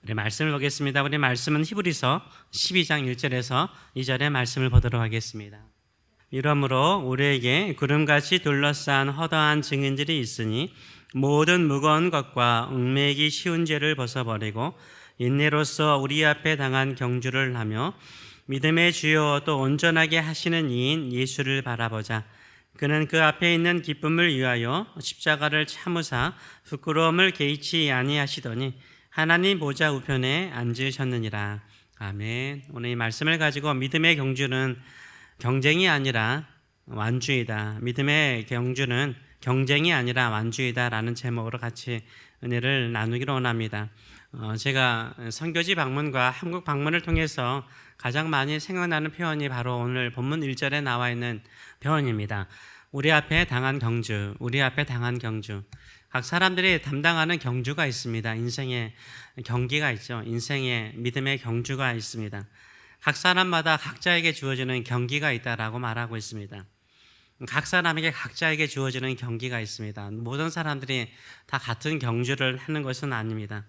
우리 말씀을 보겠습니다. 우리 말씀은 히브리서 12장 1절에서 2절의 말씀을 보도록 하겠습니다. 이러므로 우리에게 구름같이 둘러싼 허다한 증인들이 있으니 모든 무거운 것과 얽매이기 쉬운 죄를 벗어버리고 인내로서 우리 앞에 당한 경주를 하며 믿음의 주요 또 온전하게 하시는 이인 예수를 바라보자. 그는 그 앞에 있는 기쁨을 위하여 십자가를 참으사 부끄러움을 개의치 아니하시더니 하나님 보좌 우편에 앉으셨느니라. 아멘. 오늘 이 말씀을 가지고 믿음의 경주는 경쟁이 아니라 완주이다. 믿음의 경주는 경쟁이 아니라 완주이다라는 제목으로 같이 은혜를 나누기로 원합니다. 제가 선교지 방문과 한국 방문을 통해서 가장 많이 생각나는 표현이 바로 오늘 본문 1절에 나와 있는 표현입니다. 우리 앞에 당한 경주, 우리 앞에 당한 경주. 각 사람들이 담당하는 경주가 있습니다. 인생의 경기가 있죠. 인생의 믿음의 경주가 있습니다. 각 사람마다 각자에게 주어지는 경기가 있다라고 말하고 있습니다. 각 사람에게 각자에게 주어지는 경기가 있습니다. 모든 사람들이 다 같은 경주를 하는 것은 아닙니다.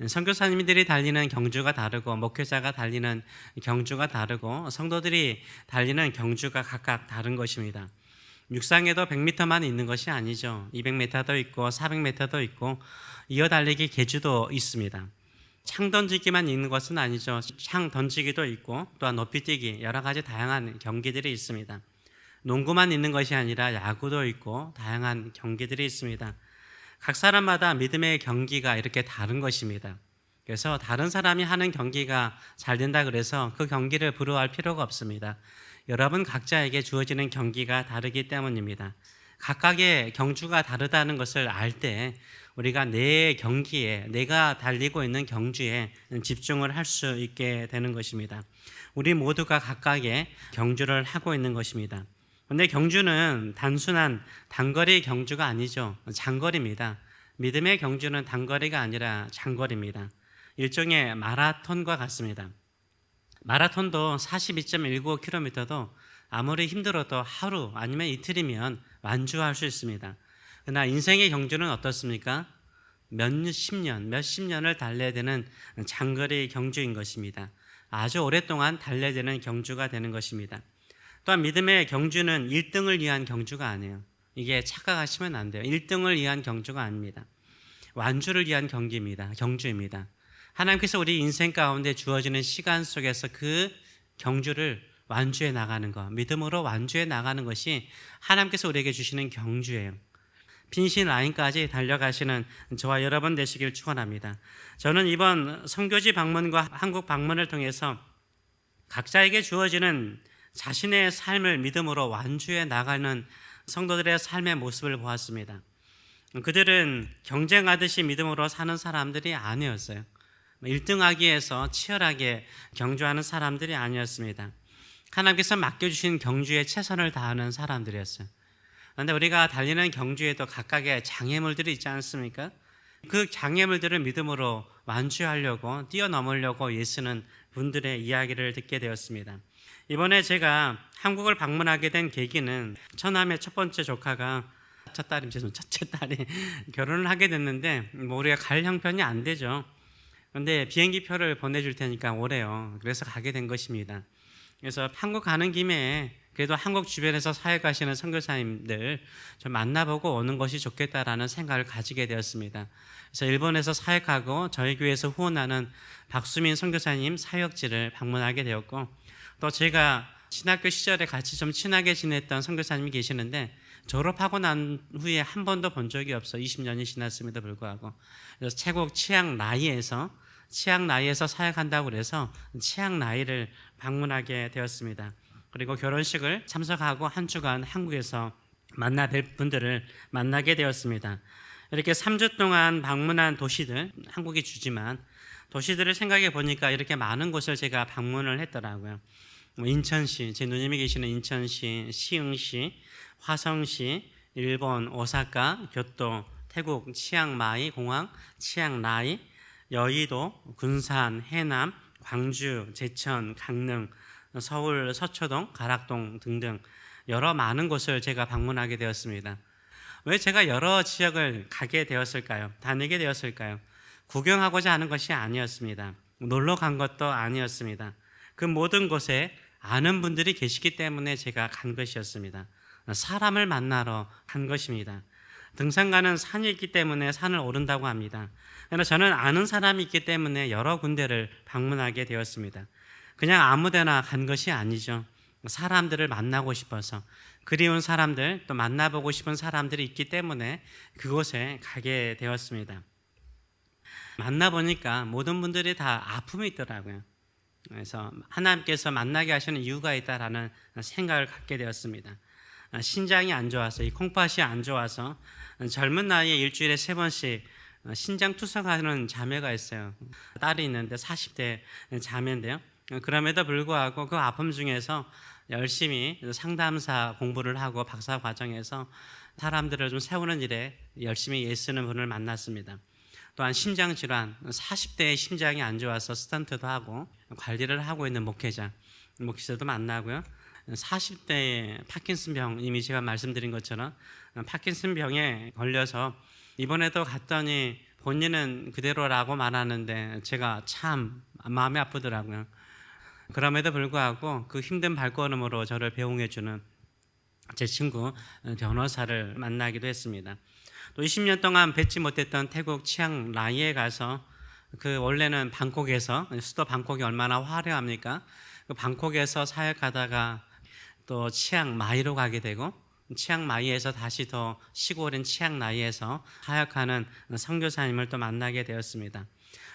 선교사님들이 달리는 경주가 다르고 목회자가 달리는 경주가 다르고 성도들이 달리는 경주가 각각 다른 것입니다. 육상에도 100m만 있는 것이 아니죠. 200m도 있고 400m도 있고 이어 달리기 계주도 있습니다. 창 던지기만 있는 것은 아니죠. 창 던지기도 있고 또한 높이뛰기 여러 가지 다양한 경기들이 있습니다. 농구만 있는 것이 아니라 야구도 있고 다양한 경기들이 있습니다. 각 사람마다 믿음의 경기가 이렇게 다른 것입니다. 그래서 다른 사람이 하는 경기가 잘 된다 그래서 그 경기를 부러워할 필요가 없습니다. 여러분 각자에게 주어지는 경기가 다르기 때문입니다. 각각의 경주가 다르다는 것을 알 때 우리가 내 경기에, 내가 달리고 있는 경주에 집중을 할 수 있게 되는 것입니다. 우리 모두가 각각의 경주를 하고 있는 것입니다. 그런데 경주는 단순한 단거리 경주가 아니죠. 장거리입니다. 믿음의 경주는 단거리가 아니라 장거리입니다. 일종의 마라톤과 같습니다. 마라톤도 42.19km도 아무리 힘들어도 하루 아니면 이틀이면 완주할 수 있습니다. 그러나 인생의 경주는 어떻습니까? 몇십 년을 달려야 되는 장거리 경주인 것입니다. 아주 오랫동안 달려야 되는 경주가 되는 것입니다. 또한 믿음의 경주는 1등을 위한 경주가 아니에요. 이게 착각하시면 안 돼요. 1등을 위한 경주가 아닙니다. 완주를 위한 경주입니다. 하나님께서 우리 인생 가운데 주어지는 시간 속에서 그 경주를 완주해 나가는 것, 믿음으로 완주해 나가는 것이 하나님께서 우리에게 주시는 경주예요. 핀신 라인까지 달려가시는 저와 여러분 되시길 축원합니다. 저는 이번 선교지 방문과 한국 방문을 통해서 각자에게 주어지는 자신의 삶을 믿음으로 완주해 나가는 성도들의 삶의 모습을 보았습니다. 그들은 경쟁하듯이 믿음으로 사는 사람들이 아니었어요. 1등하기 위해서 치열하게 경주하는 사람들이 아니었습니다. 하나님께서 맡겨주신 경주에 최선을 다하는 사람들이었어요. 그런데 우리가 달리는 경주에도 각각의 장애물들이 있지 않습니까? 그 장애물들을 믿음으로 완주하려고 뛰어넘으려고 애쓰는 분들의 이야기를 듣게 되었습니다. 이번에 제가 한국을 방문하게 된 계기는 처남의 첫 번째 조카가 첫째 딸이 결혼을 하게 됐는데 우리가 갈 형편이 안 되죠. 그런데 비행기 표를 보내줄 테니까 오래요. 그래서 가게 된 것입니다. 그래서 한국 가는 김에 그래도 한국 주변에서 사역하시는 선교사님들 좀 만나보고 오는 것이 좋겠다라는 생각을 가지게 되었습니다. 그래서 일본에서 사역하고 저희 교회에서 후원하는 박수민 선교사님 사역지를 방문하게 되었고 또 제가 신학교 시절에 같이 좀 친하게 지냈던 선교사님이 계시는데 졸업하고 난 후에 한 번도 본 적이 없어 20년이 지났음에도 불구하고 그래서 최고 치앙 라이에서 사역한다고 그래서 치앙 라이를 방문하게 되었습니다. 그리고 결혼식을 참석하고 한 주간 한국에서 만나 뵐 분들을 만나게 되었습니다. 이렇게 3주 동안 방문한 도시들, 한국이 주지만 도시들을 생각해 보니까 이렇게 많은 곳을 제가 방문을 했더라고요. 인천시, 제 누님이 계시는 인천시, 시흥시, 화성시, 일본 오사카, 교토, 태국 치앙마이 공항, 치앙라이, 여의도, 군산, 해남, 광주, 제천, 강릉, 서울 서초동, 가락동 등등 여러 많은 곳을 제가 방문하게 되었습니다. 왜 제가 여러 지역을 가게 되었을까요? 다니게 되었을까요? 구경하고자 하는 것이 아니었습니다. 놀러 간 것도 아니었습니다. 그 모든 곳에 아는 분들이 계시기 때문에 제가 간 것이었습니다. 사람을 만나러 간 것입니다. 등산가는 산이 있기 때문에 산을 오른다고 합니다. 그러나 저는 아는 사람이 있기 때문에 여러 군데를 방문하게 되었습니다. 그냥 아무 데나 간 것이 아니죠. 사람들을 만나고 싶어서, 그리운 사람들, 또 만나보고 싶은 사람들이 있기 때문에 그곳에 가게 되었습니다. 만나보니까 모든 분들이 다 아픔이 있더라고요. 그래서 하나님께서 만나게 하시는 이유가 있다라는 생각을 갖게 되었습니다. 신장이 안 좋아서, 이 콩팥이 안 좋아서 젊은 나이에 일주일에 3번씩 신장 투석하는 자매가 있어요. 딸이 있는데 40대 자매인데요. 그럼에도 불구하고 그 아픔 중에서 열심히 상담사 공부를 하고 박사 과정에서 사람들을 좀 세우는 일에 열심히 애쓰는 분을 만났습니다. 또한 심장질환, 40대에 심장이 안 좋아서 스턴트도 하고 관리를 하고 있는 목회자도 만나고요. 40대에 파킨슨병, 이미 제가 말씀드린 것처럼 파킨슨병에 걸려서 이번에도 갔더니 본인은 그대로라고 말하는데 제가 참 마음이 아프더라고요. 그럼에도 불구하고 그 힘든 발걸음으로 저를 배웅해 주는 제 친구 변호사를 만나기도 했습니다. 또 20년 동안 뵙지 못했던 태국 치앙라이에 가서, 그 원래는 방콕에서, 수도 방콕이 얼마나 화려합니까? 그 방콕에서 사역하다가 또 치앙마이로 가게 되고, 치앙마이에서 다시 더 시골인 치앙라이에서 사역하는 선교사님을 또 만나게 되었습니다.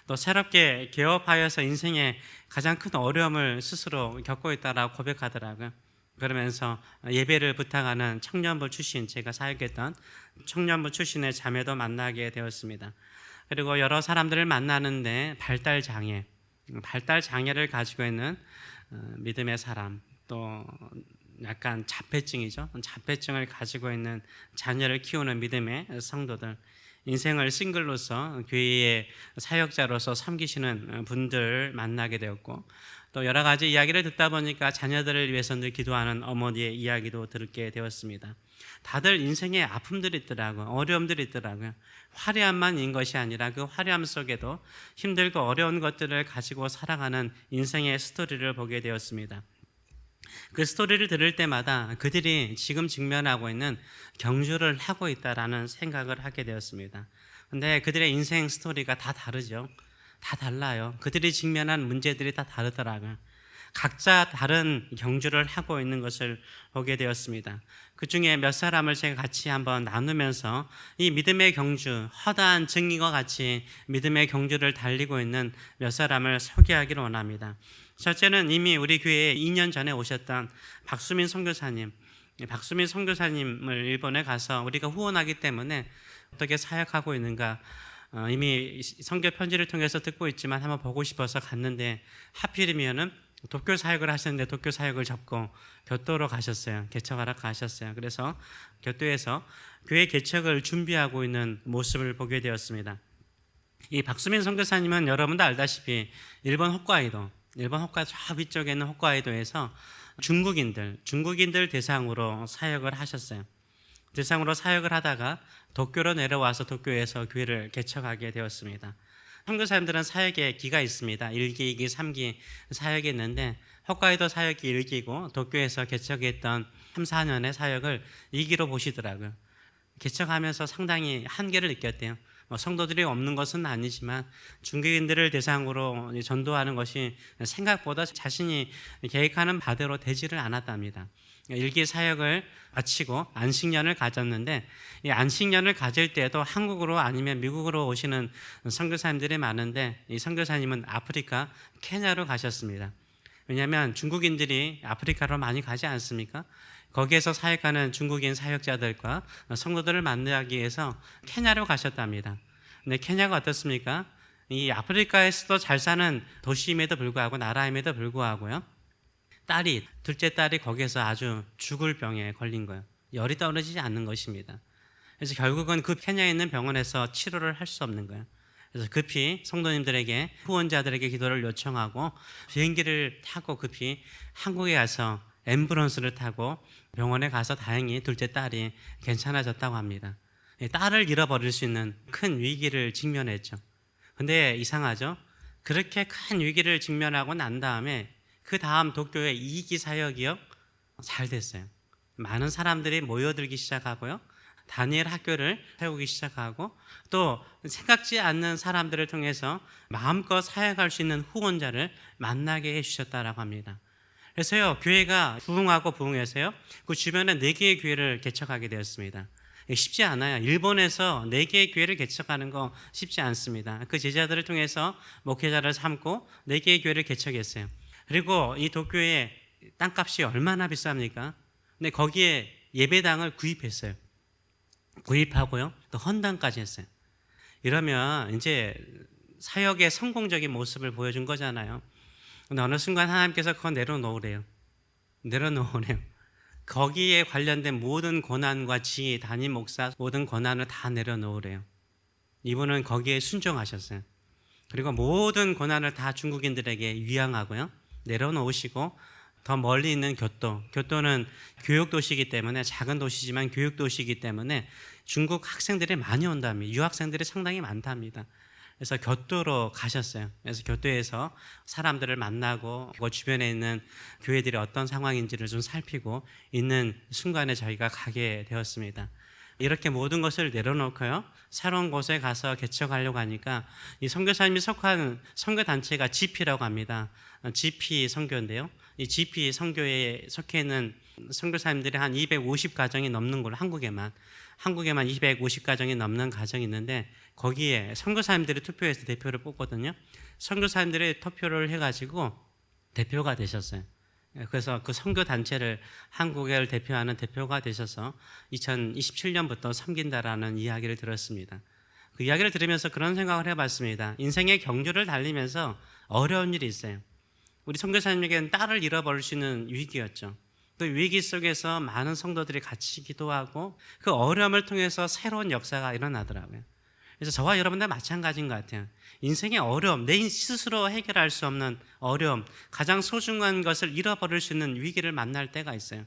또 새롭게 개업하여서 인생에 가장 큰 어려움을 스스로 겪고 있다라고 고백하더라고요. 그러면서 예배를 부탁하는 청년부 출신, 제가 사역했던 청년부 출신의 자매도 만나게 되었습니다. 그리고 여러 사람들을 만나는데 발달 장애를 가지고 있는 믿음의 사람, 또 약간 자폐증을 가지고 있는 자녀를 키우는 믿음의 성도들, 인생을 싱글로서 교회의 사역자로서 섬기시는 분들을 만나게 되었고, 또 여러 가지 이야기를 듣다 보니까 자녀들을 위해서 늘 기도하는 어머니의 이야기도 듣게 되었습니다. 다들 인생에 아픔들이 있더라고요. 어려움들이 있더라고요. 화려함만 있는 것이 아니라 그 화려함 속에도 힘들고 어려운 것들을 가지고 살아가는 인생의 스토리를 보게 되었습니다. 그 스토리를 들을 때마다 그들이 지금 직면하고 있는 경주를 하고 있다라는 생각을 하게 되었습니다. 근데 그들의 인생 스토리가 다 다르죠. 다 달라요. 그들이 직면한 문제들이 다 다르더라고요. 각자 다른 경주를 하고 있는 것을 보게 되었습니다. 그 중에 몇 사람을 제가 같이 한번 나누면서 이 믿음의 경주, 허다한 증인과 같이 믿음의 경주를 달리고 있는 몇 사람을 소개하기를 원합니다. 첫째는 이미 우리 교회에 2년 전에 오셨던 박수민 선교사님. 박수민 선교사님을 일본에 가서 우리가 후원하기 때문에 어떻게 사역하고 있는가 이미 선교 편지를 통해서 듣고 있지만 한번 보고 싶어서 갔는데, 하필이면은 도쿄 사역을 하셨는데 도쿄 사역을 접고 교토로 가셨어요. 개척하러 가셨어요. 그래서 교토에서 교회 개척을 준비하고 있는 모습을 보게 되었습니다. 이 박수민 선교사님은 여러분도 알다시피 일본 홋카이도 저 위쪽에 있는 홋카이도에서 중국인들 대상으로 사역을 하셨어요. 대상으로 사역을 하다가 도쿄로 내려와서 도쿄에서 교회를 개척하게 되었습니다. 선교사님들은 사역의 기가 있습니다. 1기, 2기, 3기 사역이 있는데 홋카이도 사역이 1기고 도쿄에서 개척했던 3, 4년의 사역을 2기로 보시더라고요. 개척하면서 상당히 한계를 느꼈대요. 성도들이 없는 것은 아니지만 중국인들을 대상으로 전도하는 것이 생각보다 자신이 계획하는 바대로 되지를 않았답니다. 1기 사역을 마치고 안식년을 가졌는데, 이 안식년을 가질 때도 한국으로 아니면 미국으로 오시는 선교사님들이 많은데, 이 선교사님은 아프리카 케냐로 가셨습니다. 왜냐하면 중국인들이 아프리카로 많이 가지 않습니까? 거기에서 사역하는 중국인 사역자들과 성도들을 만나기 위해서 케냐로 가셨답니다. 근데 케냐가 어떻습니까? 이 아프리카에서도 잘 사는 도시임에도 불구하고, 나라임에도 불구하고요, 둘째 딸이 거기에서 아주 죽을 병에 걸린 거예요. 열이 떨어지지 않는 것입니다. 그래서 결국은 그 케냐에 있는 병원에서 치료를 할 수 없는 거예요. 그래서 급히 성도님들에게, 후원자들에게 기도를 요청하고 비행기를 타고 급히 한국에 가서 앰뷸런스를 타고 병원에 가서 다행히 둘째 딸이 괜찮아졌다고 합니다. 딸을 잃어버릴 수 있는 큰 위기를 직면했죠. 근데 이상하죠? 그렇게 큰 위기를 직면하고 난 다음에 그 다음 도쿄의 2기 사역이요, 잘 됐어요. 많은 사람들이 모여들기 시작하고요, 다니엘 학교를 세우기 시작하고, 또 생각지 않는 사람들을 통해서 마음껏 사역할 수 있는 후원자를 만나게 해주셨다라고 합니다. 그래서요, 교회가 부흥하고 부흥해서요, 그 주변에 4개의 교회를 개척하게 되었습니다. 쉽지 않아요. 일본에서 4개의 교회를 개척하는 거 쉽지 않습니다. 그 제자들을 통해서 목회자를 삼고 4개의 교회를 개척했어요. 그리고 이 도쿄의 땅값이 얼마나 비쌉니까? 근데 거기에 예배당을 구입했어요. 구입하고요, 또 헌당까지 했어요. 이러면 이제 사역의 성공적인 모습을 보여준 거잖아요. 근데 어느 순간 하나님께서 그거 내려놓으래요. 거기에 관련된 모든 권한과 지위, 담임 목사 모든 권한을 다 내려놓으래요. 이분은 거기에 순종하셨어요. 그리고 모든 권한을 다 중국인들에게 위양하고요, 내려놓으시고, 더 멀리 있는 교토는 교육도시이기 때문에, 작은 도시지만 교육도시이기 때문에 중국 학생들이 많이 온답니다. 유학생들이 상당히 많답니다. 그래서 교토로 가셨어요. 그래서 교토에서 사람들을 만나고 그 주변에 있는 교회들이 어떤 상황인지를 좀 살피고 있는 순간에 저희가 가게 되었습니다. 이렇게 모든 것을 내려놓고요, 새로운 곳에 가서 개척하려고 하니까 이 선교사님이 속한 선교단체가 GP라고 합니다. GP 선교인데요, 이 GP 선교에 속해 있는 선교사님들이 한 250가정이 넘는 걸로, 한국에만 250가정이 넘는 가정이 있는데, 거기에 선교사님들이 투표해서 대표를 뽑거든요. 선교사님들이 투표를 해가지고 대표가 되셨어요. 그래서 그 선교단체를, 한국을 대표하는 대표가 되셔서 2027년부터 섬긴다라는 이야기를 들었습니다. 그 이야기를 들으면서 그런 생각을 해봤습니다. 인생의 경주를 달리면서 어려운 일이 있어요. 우리 선교사님에게는 딸을 잃어버릴 수 있는 위기였죠. 그 위기 속에서 많은 성도들이 같이 기도하고 그 어려움을 통해서 새로운 역사가 일어나더라고요. 그래서 저와 여러분들 마찬가지인 것 같아요. 인생의 어려움, 내 스스로 해결할 수 없는 어려움, 가장 소중한 것을 잃어버릴 수 있는 위기를 만날 때가 있어요.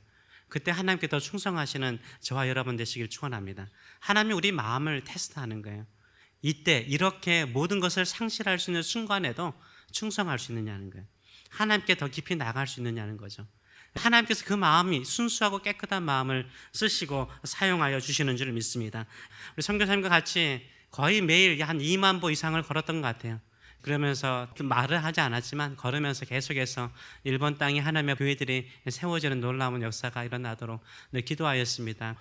그때 하나님께 더 충성하시는 저와 여러분 되시길 축원합니다. 하나님이 우리 마음을 테스트하는 거예요. 이때 이렇게 모든 것을 상실할 수 있는 순간에도 충성할 수 있느냐는 거예요. 하나님께 더 깊이 나갈 수 있느냐는 거죠. 하나님께서 그 마음이 순수하고 깨끗한 마음을 쓰시고 사용하여 주시는 줄 믿습니다. 우리 선교사님과 같이 거의 매일 한 2만 보 이상을 걸었던 것 같아요. 그러면서 말을 하지 않았지만 걸으면서 계속해서 일본 땅에 하나님의 교회들이 세워지는 놀라운 역사가 일어나도록 기도하였습니다.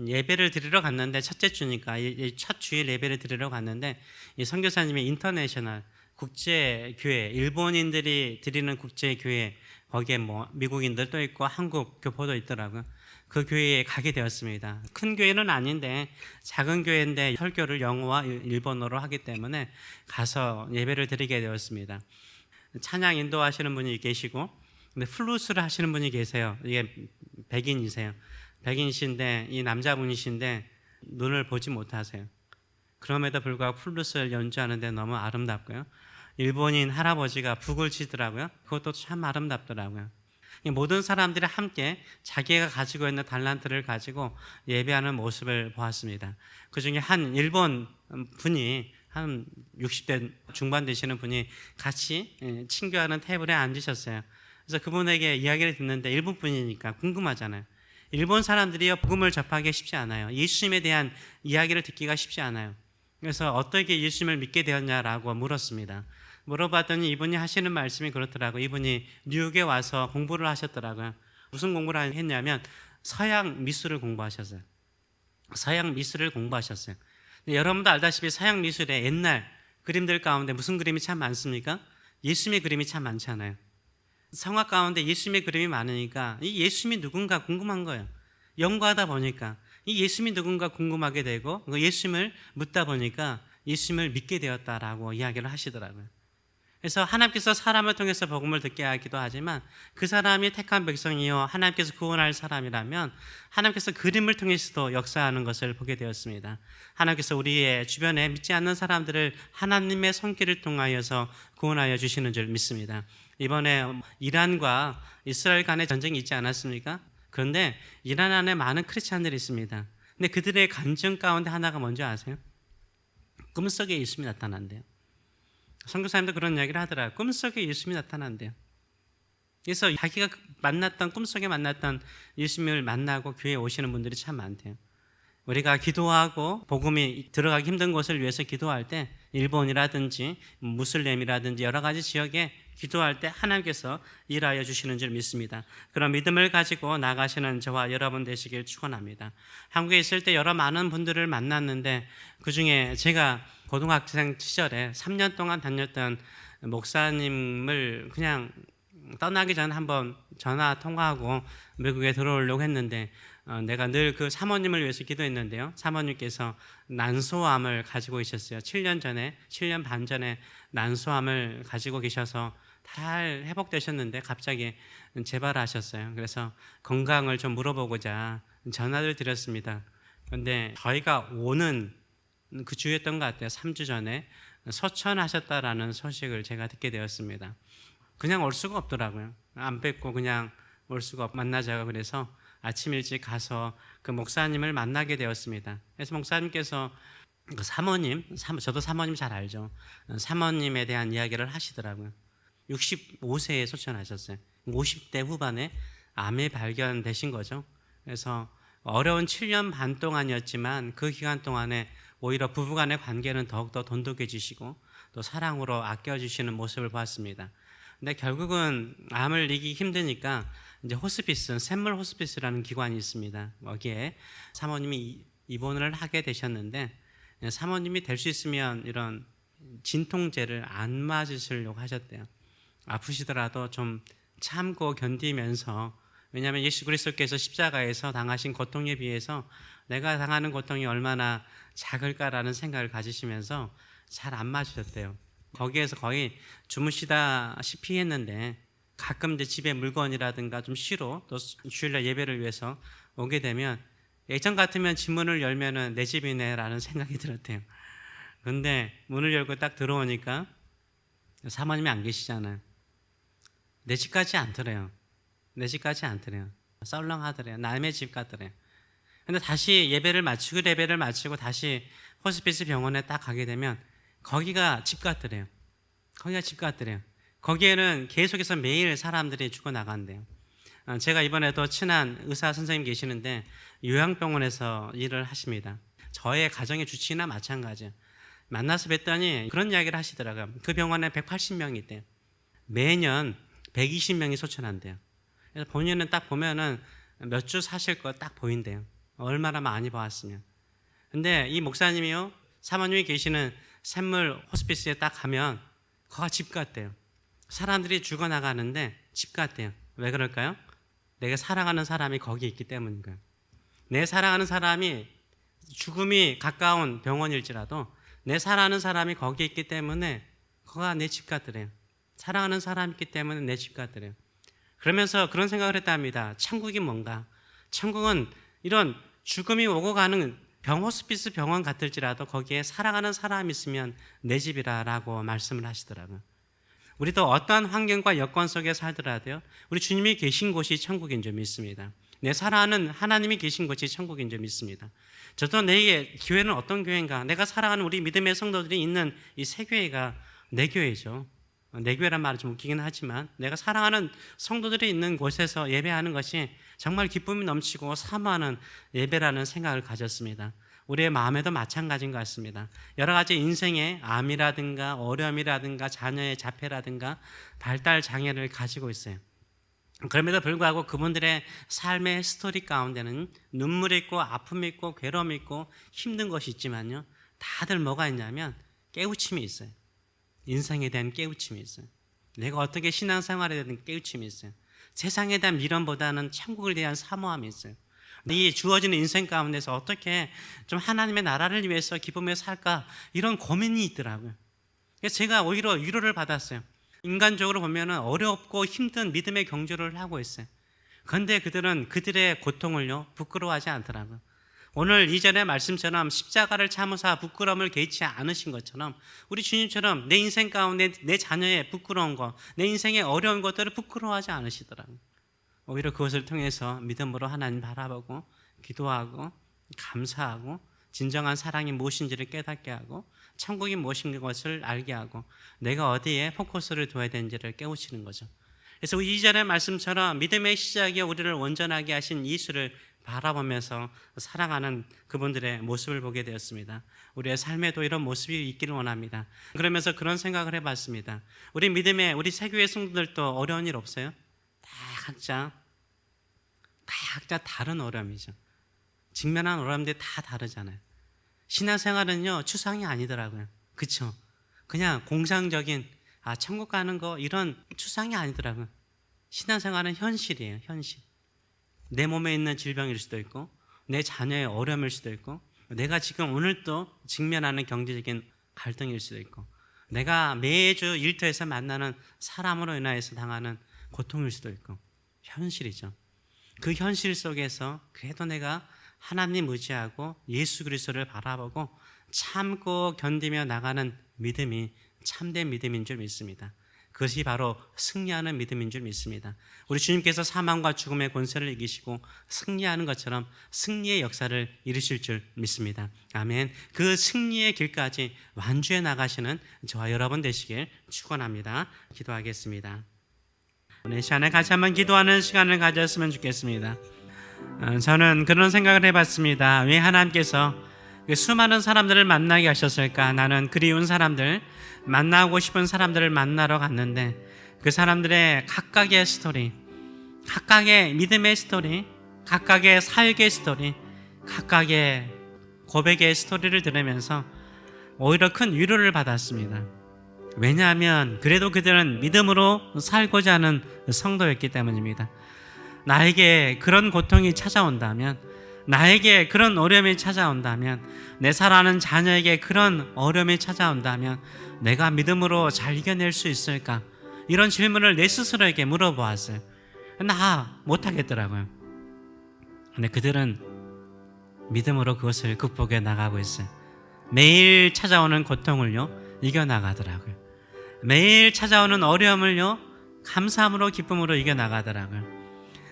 예배를 드리러 갔는데, 첫째 주니까 첫 주일 예배를 드리러 갔는데, 이 선교사님의 인터내셔널 국제교회, 일본인들이 드리는 국제교회, 거기에 뭐 미국인들도 있고 한국 교포도 있더라고요. 그 교회에 가게 되었습니다. 큰 교회는 아닌데 작은 교회인데 설교를 영어와 일본어로 하기 때문에 가서 예배를 드리게 되었습니다. 찬양 인도하시는 분이 계시고, 근데 플루스를 하시는 분이 계세요. 이게 백인이세요. 백인이신데, 이 남자분이신데 눈을 보지 못하세요. 그럼에도 불구하고 플루스를 연주하는데 너무 아름답고요, 일본인 할아버지가 북을 치더라고요. 그것도 참 아름답더라고요. 모든 사람들이 함께 자기가 가지고 있는 달란트를 가지고 예배하는 모습을 보았습니다. 그 중에 한 일본 분이, 한 60대 중반 되시는 분이 같이 친교하는 테이블에 앉으셨어요. 그래서 그분에게 이야기를 듣는데, 일본 분이니까 궁금하잖아요. 일본 사람들이요, 복음을 접하기 쉽지 않아요. 예수님에 대한 이야기를 듣기가 쉽지 않아요. 그래서 어떻게 예수님을 믿게 되었냐라고 물었습니다. 물어봤더니 이분이 하시는 말씀이 그렇더라고요. 이분이 뉴욕에 와서 공부를 하셨더라고요. 무슨 공부를 했냐면 서양 미술을 공부하셨어요. 서양 미술을 공부하셨어요. 여러분도 알다시피 서양 미술의 옛날 그림들 가운데 무슨 그림이 참 많습니까? 예수님의 그림이 참 많잖아요. 성화 가운데 예수님의 그림이 많으니까 이 예수님이 누군가 궁금한 거예요. 연구하다 보니까 이 예수님이 누군가 궁금하게 되고, 예수님을 묻다 보니까 예수님을 믿게 되었다라고 이야기를 하시더라고요. 그래서 하나님께서 사람을 통해서 복음을 듣게 하기도 하지만, 그 사람이 택한 백성이요 하나님께서 구원할 사람이라면 하나님께서 그림을 통해서도 역사하는 것을 보게 되었습니다. 하나님께서 우리의 주변에 믿지 않는 사람들을 하나님의 손길을 통하여서 구원하여 주시는 줄 믿습니다. 이번에 이란과 이스라엘 간의 전쟁이 있지 않았습니까? 그런데 이란 안에 많은 크리스찬들이 있습니다. 근데 그들의 간증 가운데 하나가 뭔지 아세요? 꿈속에 예수님이 나타난대요. 선교사님도 그런 이야기를 하더라고요. 꿈속에 예수님이 나타난대요. 그래서 자기가 꿈속에 만났던 예수님을 만나고 교회에 오시는 분들이 참 많대요. 우리가 기도하고 복음이 들어가기 힘든 곳을 위해서 기도할 때 일본이라든지 무슬림이라든지 여러 가지 지역에 기도할 때 하나님께서 일하여 주시는 줄 믿습니다. 그런 믿음을 가지고 나가시는 저와 여러분 되시길 축원합니다. 한국에 있을 때 여러 많은 분들을 만났는데 그중에 제가 고등학생 시절에 3년 동안 다녔던 목사님을 그냥 떠나기 전에 한번 전화 통화하고 미국에 들어오려고 했는데 내가 늘 그 사모님을 위해서 기도했는데요. 사모님께서 난소암을 가지고 계셨어요. 7년 반 전에 난소암을 가지고 계셔서 잘 회복되셨는데 갑자기 재발하셨어요. 그래서 건강을 좀 물어보고자 전화를 드렸습니다. 그런데 저희가 오는 그 주였던 것 같아요. 3주 전에 소천하셨다라는 소식을 제가 듣게 되었습니다. 그냥 올 수가 없더라고요. 안 뵙고 그냥 올 수가 만나자고 그래서 아침 일찍 가서 그 목사님을 만나게 되었습니다. 그래서 목사님께서 그 사모님, 저도 사모님 잘 알죠. 사모님에 대한 이야기를 하시더라고요. 65세에 소천하셨어요. 50대 후반에 암이 발견되신 거죠. 그래서 어려운 7년 반 동안이었지만 그 기간 동안에 오히려 부부간의 관계는 더욱더 돈독해지시고 또 사랑으로 아껴주시는 모습을 보았습니다. 근데 결국은 암을 이기기 힘드니까 이제 호스피스, 샘물 호스피스라는 기관이 있습니다. 거기에 사모님이 입원을 하게 되셨는데 사모님이 될 수 있으면 이런 진통제를 안 맞으시려고 하셨대요. 아프시더라도 좀 참고 견디면서, 왜냐하면 예수 그리스도께서 십자가에서 당하신 고통에 비해서 내가 당하는 고통이 얼마나 작을까라는 생각을 가지시면서 잘 안 맞으셨대요. 거기에서 거의 주무시다시피 했는데 가끔 이제 집에 물건이라든가 좀 쉬러 또 주일날 예배를 위해서 오게 되면 예전 같으면 집 문을 열면은 내 집이네라는 생각이 들었대요. 근데 문을 열고 딱 들어오니까 사모님이 안 계시잖아요. 내 집까지 않더래요. 내 집까지 않더래요. 썰렁하더래요. 남의 집 같더래요. 근데 다시 예배를 마치고 다시 호스피스 병원에 딱 가게 되면 거기가 집 같더래요. 거기가 집 같더래요. 거기에는 계속해서 매일 사람들이 죽어나간대요. 제가 이번에도 친한 의사 선생님 계시는데 요양병원에서 일을 하십니다. 저의 가정의 주치의나 마찬가지예요. 만나서 뵀더니 그런 이야기를 하시더라고요. 그 병원에 180명이 있대요. 매년 120명이 소천한대요. 그래서 본인은 딱 보면은 몇 주 사실 거 딱 보인대요. 얼마나 많이 봐왔으면. 근데 이 목사님이요, 사모님이 계시는 샘물 호스피스에 딱 가면 거기가 집 같대요. 사람들이 죽어나가는데 집 같대요. 왜 그럴까요? 내가 사랑하는 사람이 거기 있기 때문인가요? 내 사랑하는 사람이 죽음이 가까운 병원일지라도 내 사랑하는 사람이 거기 있기 때문에 거기가 내 집 같더래요. 사랑하는 사람이 있기 때문에 내 집 같더래요. 그러면서 그런 생각을 했답니다. 천국이 뭔가? 천국은 이런 죽음이 오고 가는 호스피스 병원 같을지라도 거기에 사랑하는 사람이 있으면 내 집이라라고 말씀을 하시더라고요. 우리도 어떠한 환경과 여건 속에 살더라도요, 우리 주님이 계신 곳이 천국인 줄 믿습니다. 내 사랑하는 하나님이 계신 곳이 천국인 줄 믿습니다. 저도 내게 교회는 어떤 교회인가? 내가 사랑하는 우리 믿음의 성도들이 있는 이 새 교회가 내 교회죠. 내 교회란 말은 좀 웃기긴 하지만 내가 사랑하는 성도들이 있는 곳에서 예배하는 것이 정말 기쁨이 넘치고 사모하는 예배라는 생각을 가졌습니다. 우리의 마음에도 마찬가지인 것 같습니다. 여러 가지 인생의 암이라든가 어려움이라든가 자녀의 자폐라든가 발달 장애를 가지고 있어요. 그럼에도 불구하고 그분들의 삶의 스토리 가운데는 눈물이 있고 아픔이 있고 괴로움이 있고 힘든 것이 있지만요, 다들 뭐가 있냐면 깨우침이 있어요. 인생에 대한 깨우침이 있어요. 내가 어떻게 신앙생활에 대한 깨우침이 있어요. 세상에 대한 미련보다는 천국에 대한 사모함이 있어요. 이 주어지는 인생 가운데서 어떻게 좀 하나님의 나라를 위해서 기쁨에 살까, 이런 고민이 있더라고요. 그래서 제가 오히려 위로를 받았어요. 인간적으로 보면 어렵고 힘든 믿음의 경주를 하고 있어요. 그런데 그들은 그들의 고통을요 부끄러워하지 않더라고요. 오늘 이전의 말씀처럼 십자가를 참으사 부끄러움을 개의치 않으신 것처럼 우리 주님처럼 내 인생 가운데 내 자녀의 부끄러운 것, 내 인생의 어려운 것들을 부끄러워하지 않으시더라고요. 오히려 그것을 통해서 믿음으로 하나님 바라보고 기도하고 감사하고 진정한 사랑이 무엇인지를 깨닫게 하고 천국이 무엇인 것을 알게 하고 내가 어디에 포커스를 둬야 되는지를 깨우치는 거죠. 그래서 2절의 말씀처럼 믿음의 시작에 우리를 온전하게 하신 예수를 바라보면서 살아가는 그분들의 모습을 보게 되었습니다. 우리의 삶에도 이런 모습이 있기를 원합니다. 그러면서 그런 생각을 해봤습니다. 우리 믿음의 우리 세교회 성도들도 어려운 일 없어요? 다 각자 다른 어려움이죠. 직면한 어려움들이 다 다르잖아요. 신앙생활은요 추상이 아니더라고요. 그렇죠? 그냥 공상적인 천국 가는 거 이런 추상이 아니더라고요. 신앙생활은 현실이에요. 현실. 내 몸에 있는 질병일 수도 있고 내 자녀의 어려움일 수도 있고 내가 지금 오늘 또 직면하는 경제적인 갈등일 수도 있고 내가 매주 일터에서 만나는 사람으로 인하여서 당하는 고통일 수도 있고 현실이죠. 그 현실 속에서 그래도 내가 하나님 의지하고 예수 그리스도를 바라보고 참고 견디며 나가는 믿음이 참된 믿음인 줄 믿습니다. 그것이 바로 승리하는 믿음인 줄 믿습니다. 우리 주님께서 사망과 죽음의 권세를 이기시고 승리하는 것처럼 승리의 역사를 이루실 줄 믿습니다. 아멘. 그 승리의 길까지 완주해 나가시는 저와 여러분 되시길 축원합니다. 기도하겠습니다. 오늘 시간에 같이 한번 기도하는 시간을 가졌으면 좋겠습니다. 저는 그런 생각을 해봤습니다. 왜 하나님께서 수많은 사람들을 만나게 하셨을까? 나는 그리운 사람들, 만나고 싶은 사람들을 만나러 갔는데 그 사람들의 각각의 스토리, 각각의 믿음의 스토리, 각각의 살개의 스토리, 각각의 고백의 스토리를 들으면서 오히려 큰 위로를 받았습니다. 왜냐하면 그래도 그들은 믿음으로 살고자 하는 성도였기 때문입니다. 나에게 그런 고통이 찾아온다면, 나에게 그런 어려움이 찾아온다면, 내 사랑하는 자녀에게 그런 어려움이 찾아온다면 내가 믿음으로 잘 이겨낼 수 있을까? 이런 질문을 내 스스로에게 물어보았어요. 나 못하겠더라고요. 근데 그들은 믿음으로 그것을 극복해 나가고 있어요. 매일 찾아오는 고통을요 이겨나가더라고요. 매일 찾아오는 어려움을요 감사함으로 기쁨으로 이겨나가더라고요.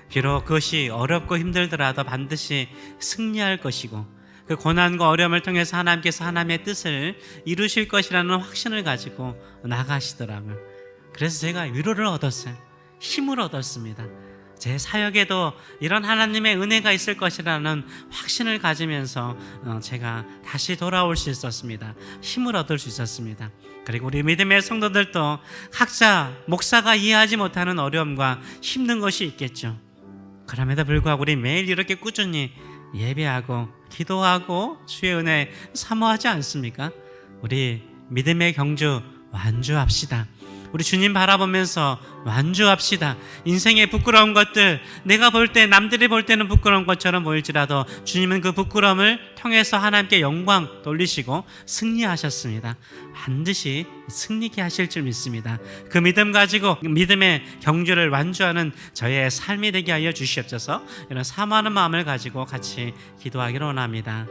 비록 그것이 어렵고 힘들더라도 반드시 승리할 것이고 그 고난과 어려움을 통해서 하나님께서 하나님의 뜻을 이루실 것이라는 확신을 가지고 나가시더라고요. 그래서 제가 위로를 얻었어요. 힘을 얻었습니다. 제 사역에도 이런 하나님의 은혜가 있을 것이라는 확신을 가지면서 제가 다시 돌아올 수 있었습니다. 힘을 얻을 수 있었습니다. 그리고 우리 믿음의 성도들도 각자 목사가 이해하지 못하는 어려움과 힘든 것이 있겠죠. 그럼에도 불구하고 우리 매일 이렇게 꾸준히 예배하고 기도하고 주의 은혜 사모하지 않습니까? 우리 믿음의 경주 완주합시다. 우리 주님 바라보면서 완주합시다. 인생의 부끄러운 것들, 내가 볼 때 남들이 볼 때는 부끄러운 것처럼 보일지라도 주님은 그 부끄러움을 통해서 하나님께 영광 돌리시고 승리하셨습니다. 반드시 승리케 하실 줄 믿습니다. 그 믿음 가지고 믿음의 경주를 완주하는 저의 삶이 되게 하여 주시옵소서. 이런 사모하는 마음을 가지고 같이 기도하기를 원합니다.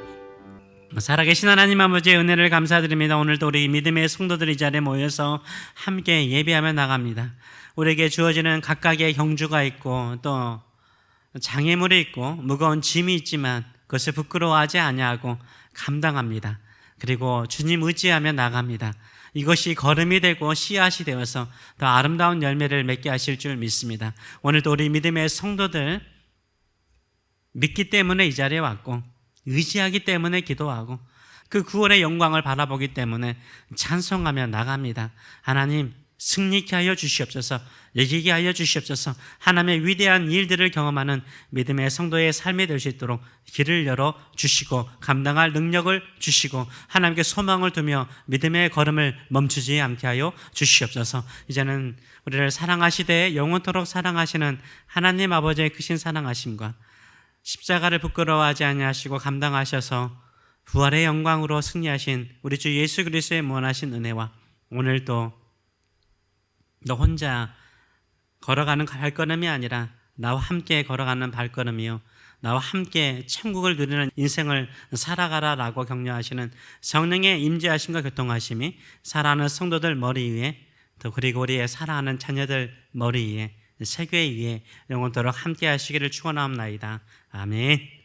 살아계신 하나님 아버지의 은혜를 감사드립니다. 오늘도 우리 믿음의 성도들이 이 자리에 모여서 함께 예배하며 나갑니다. 우리에게 주어지는 각각의 경주가 있고 또 장애물이 있고 무거운 짐이 있지만 그것을 부끄러워하지 아니하고 감당합니다. 그리고 주님 의지하며 나갑니다. 이것이 걸음이 되고 씨앗이 되어서 더 아름다운 열매를 맺게 하실 줄 믿습니다. 오늘도 우리 믿음의 성도들 믿기 때문에 이 자리에 왔고 의지하기 때문에 기도하고 그 구원의 영광을 바라보기 때문에 찬송하며 나갑니다. 하나님 승리케 하여 주시옵소서. 이기게 하여 주시옵소서. 하나님의 위대한 일들을 경험하는 믿음의 성도의 삶이 될 수 있도록 길을 열어 주시고 감당할 능력을 주시고 하나님께 소망을 두며 믿음의 걸음을 멈추지 않게 하여 주시옵소서. 이제는 우리를 사랑하시되 영원토록 사랑하시는 하나님 아버지의 크신 사랑하심과 십자가를 부끄러워하지 아니하시고 감당하셔서 부활의 영광으로 승리하신 우리 주 예수 그리스도의 무한하신 은혜와 오늘도 너 혼자 걸어가는 발걸음이 아니라 나와 함께 걸어가는 발걸음이요 나와 함께 천국을 누리는 인생을 살아가라라고 격려하시는 성령의 임재하심과 교통하심이 사랑하는 성도들 머리 위에 또 그리고 우리의 사랑하는 자녀들 머리 위에 세계 위에 영원토록 함께 하시기를 축원하옵나이다. 아멘.